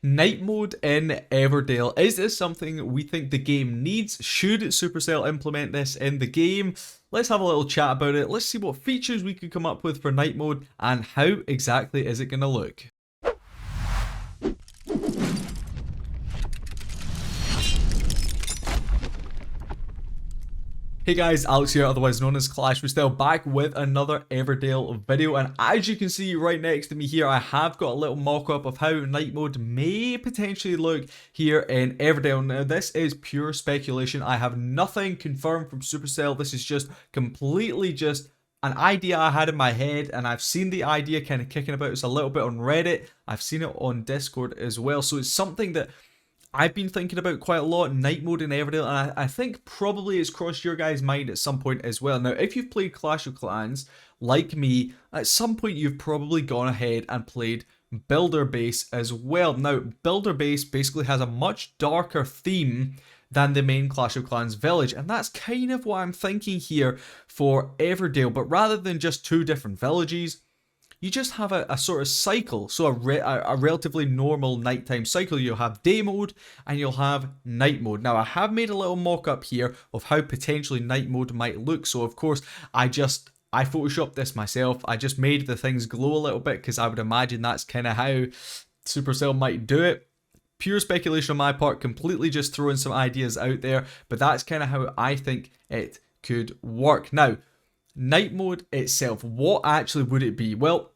Night mode in Everdale. Is this something we think the game needs? Should Supercell implement this in the game? Let's have a little chat about it. Let's see what features we could come up with for night mode and how exactly is it going to look. Hey guys, Alex here, otherwise known as Clash. We're still back with another Everdale video, and as you can see right next to me here, I have got a little mock-up of how night mode may potentially look here in Everdale. Now, this is pure speculation. I have nothing confirmed from Supercell. This is just completely just an idea I had in my head, and I've seen the idea kind of kicking about. It's a little bit on Reddit. I've seen it on Discord as well, so it's something that I've been thinking about quite a lot, night mode in Everdale, and I think probably it's crossed your guys' mind at some point as well. Now, if you've played Clash of Clans, like me, at some point you've probably gone ahead and played Builder Base as well. Now, Builder Base basically has a much darker theme than the main Clash of Clans village, and that's kind of what I'm thinking here for Everdale, but rather than just two different villages, you just have a sort of cycle, so a relatively normal nighttime cycle. You'll have day mode and you'll have night mode. Now, I have made a little mock-up here of how potentially night mode might look. So, of course, I photoshopped this myself. I just made the things glow a little bit because I would imagine that's kind of how Supercell might do it. Pure speculation on my part, completely just throwing some ideas out there, but that's kind of how I think it could work. Now, night mode itself, what actually would it be? Well,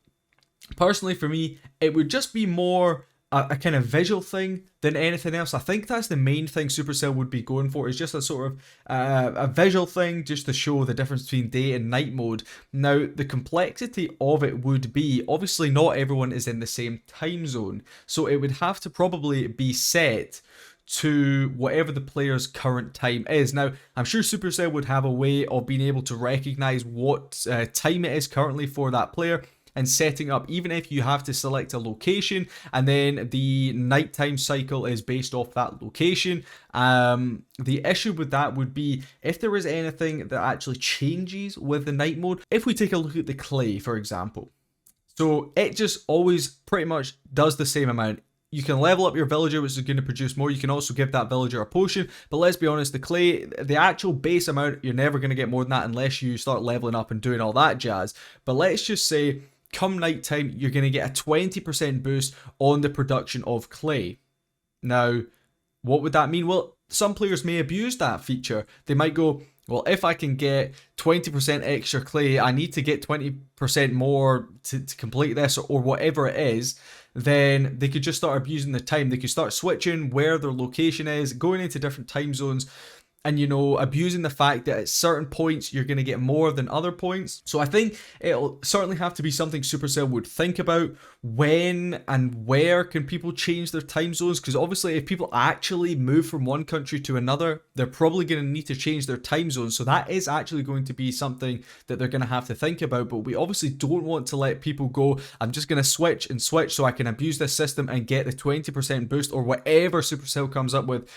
personally for me, it would just be more a kind of visual thing than anything else. I think that's the main thing Supercell would be going for, is just a sort of a visual thing just to show the difference between day and night mode. Now, the complexity of it would be, obviously not everyone is in the same time zone, so it would have to probably be set to whatever the player's current time is. Now, I'm sure Supercell would have a way of being able to recognize what time it is currently for that player and setting up, even if you have to select a location and then the nighttime cycle is based off that location. The issue with that would be if there is anything that actually changes with the night mode. If we take a look at the clay, for example, so it just always pretty much does the same amount. You can level up your villager, which is going to produce more. You can also give that villager a potion. But let's be honest, the clay, the actual base amount, you're never going to get more than that unless you start leveling up and doing all that jazz. But let's just say, come nighttime, you're going to get a 20% boost on the production of clay. Now, what would that mean? Well, some players may abuse that feature. They might go, well, if I can get 20% extra clay, I need to get 20% more to complete this, or whatever it is. Then they could just start abusing the time. They could start switching where their location is, going into different time zones, and, you know, abusing the fact that at certain points you're going to get more than other points. So I think it'll certainly have to be something Supercell would think about. When and where can people change their time zones? Because obviously if people actually move from one country to another, they're probably going to need to change their time zone. So that is actually going to be something that they're going to have to think about. But we obviously don't want to let people go, I'm just going to switch and switch so I can abuse this system and get the 20% boost or whatever Supercell comes up with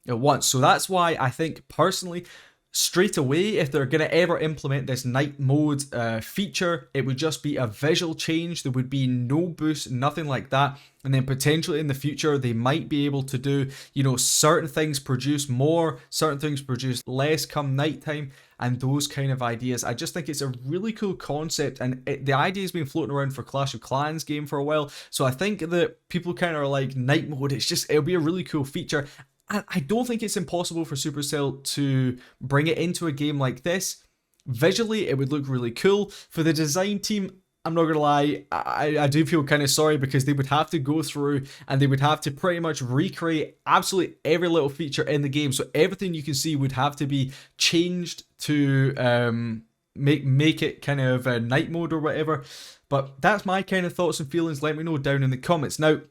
at once. So that's why I think personally, straight away, if they're going to ever implement this night mode feature, it would just be a visual change. There would be no boost, nothing like that. And then potentially in the future, they might be able to do, you know, certain things produce more, certain things produce less come nighttime, and those kind of ideas. I just think it's a really cool concept, and the idea has been floating around for Clash of Clans game for a while. So I think that people kind of are like, night mode, it'll be a really cool feature. And I don't think it's impossible for Supercell to bring it into a game like this. Visually, it would look really cool. For the design team, I'm not going to lie, I do feel kind of sorry, because they would have to go through and they would have to pretty much recreate absolutely every little feature in the game. So everything you can see would have to be changed to make it kind of night mode or whatever. But that's my kind of thoughts and feelings. Let me know down in the comments. Now,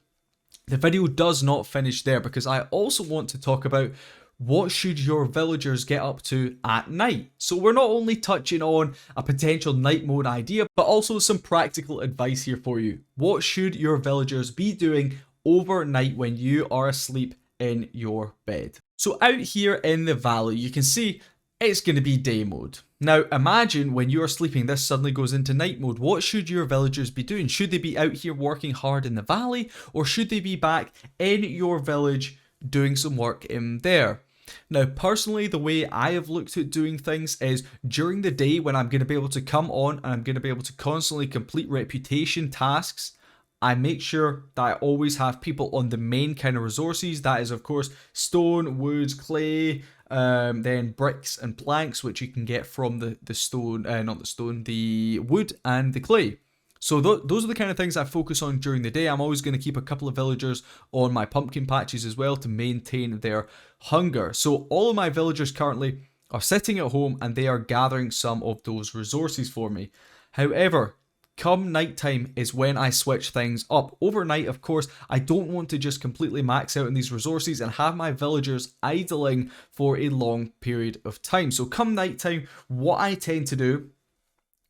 the video does not finish there, because I also want to talk about what should your villagers get up to at night. So we're not only touching on a potential night mode idea, but also some practical advice here for you. What should your villagers be doing overnight when you are asleep in your bed? So out here in the valley, you can see it's going to be day mode. Now, imagine when you are sleeping, this suddenly goes into night mode. What should your villagers be doing? Should they be out here working hard in the valley, or should they be back in your village doing some work in there? Now, personally, the way I have looked at doing things is during the day when I'm going to be able to come on and I'm going to be able to constantly complete reputation tasks, I make sure that I always have people on the main kind of resources. That is, of course, stone, woods, clay, then bricks and planks, which you can get from the stone, not the stone, the wood and the clay. So those are the kind of things I focus on during the day. I'm always going to keep a couple of villagers on my pumpkin patches as well to maintain their hunger. So all of my villagers currently are sitting at home and they are gathering some of those resources for me. However, come nighttime is when I switch things up. Overnight, of course, I don't want to just completely max out on these resources and have my villagers idling for a long period of time. So come nighttime, what I tend to do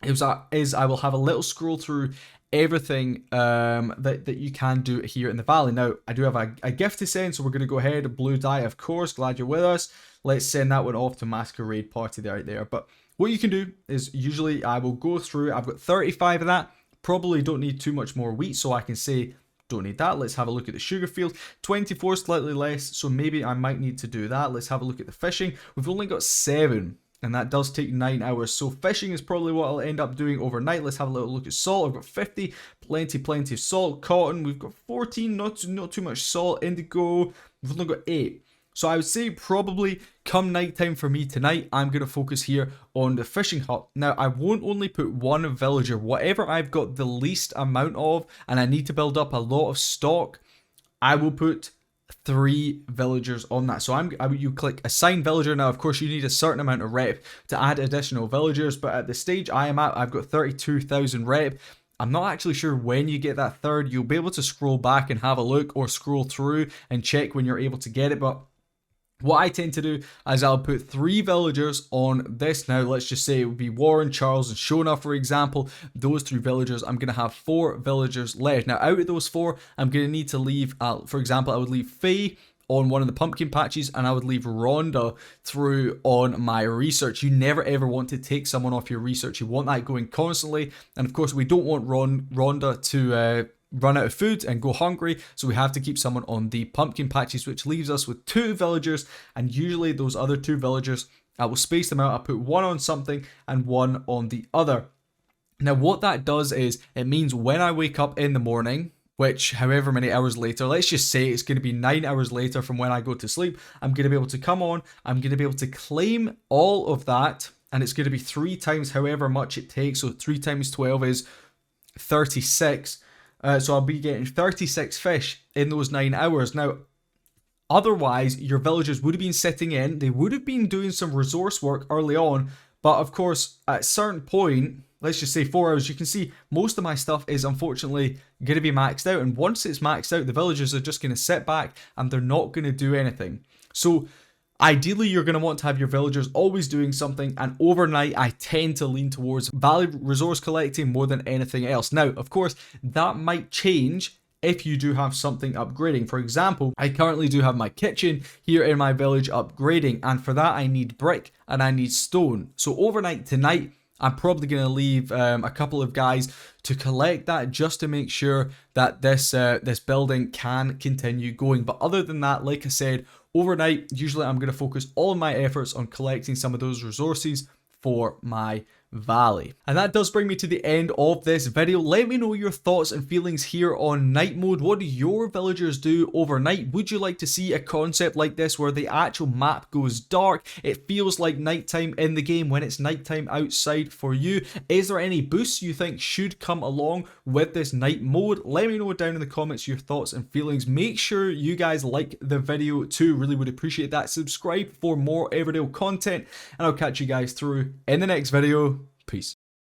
is I will have a little scroll through everything that you can do here in the valley. Now, I do have a gift to send, so we're going to go ahead. Blue die, of course. Glad you're with us. Let's send that one off to Masquerade Party right there. But what you can do is usually I will go through. I've got 35 of that. Probably don't need too much more wheat, so I can say don't need that. Let's have a look at the sugar field. 24, slightly less, so maybe I might need to do that. Let's have a look at the fishing. We've only got 7. And that does take 9 hours. So fishing is probably what I'll end up doing overnight. Let's have a little look at salt. I've got 50. Plenty of salt. Cotton. We've got 14. Not too much salt. Indigo. We've only got 8. So I would say probably come nighttime for me tonight, I'm going to focus here on the fishing hut. Now, I won't only put one villager. Whatever I've got the least amount of, and I need to build up a lot of stock, I will put 3 villagers on that. So you click assign villager. Now, of course, you need a certain amount of rep to add additional villagers, but at the stage I am at, I've got 32,000 rep. I'm not actually sure when you get that third. You'll be able to scroll back and have a look, or scroll through and check when you're able to get it. But what I tend to do is I'll put 3 villagers on this. Now, let's just say it would be Warren, Charles, and Shona, for example. Those 3 villagers, I'm going to have 4 villagers left. Now, out of those 4, I'm going to need to leave, for example, I would leave Faye on one of the pumpkin patches, and I would leave Rhonda through on my research. You never ever want to take someone off your research. You want that going constantly. And of course, we don't want Rhonda to run out of food and go hungry, so we have to keep someone on the pumpkin patches, which leaves us with 2 villagers. And usually those other 2 villagers, I will space them out. I'll put one on something and one on the other. Now, what that does is it means when I wake up in the morning, which however many hours later, let's just say it's going to be 9 hours later from when I go to sleep, I'm going to be able to come on, I'm going to be able to claim all of that, and it's going to be 3 times however much it takes. So 3 times 12 is 36. So I'll be getting 36 fish in those 9 hours. Now, otherwise, your villagers would have been sitting in. They would have been doing some resource work early on. But of course, at a certain point, let's just say 4 hours, you can see most of my stuff is unfortunately going to be maxed out. And once it's maxed out, the villagers are just going to sit back and they're not going to do anything. So ideally, you're going to want to have your villagers always doing something, and overnight I tend to lean towards valid resource collecting more than anything else. Now, of course, that might change if you do have something upgrading. For example, I currently do have my kitchen here in my village upgrading, and for that I need brick and I need stone. So overnight tonight, I'm probably going to leave a couple of guys to collect that, just to make sure that this building can continue going. But other than that, like I said, overnight, usually I'm going to focus all of my efforts on collecting some of those resources for my valley. And that does bring me to the end of this video. Let me know your thoughts and feelings here on night mode. What do your villagers do overnight? Would you like to see a concept like this where the actual map goes dark? It feels like nighttime in the game when it's nighttime outside for you. Is there any boosts you think should come along with this night mode? Let me know down in the comments your thoughts and feelings. Make sure you guys like the video too. Really would appreciate that. Subscribe for more Everdale content, and I'll catch you guys through in the next video. Peace.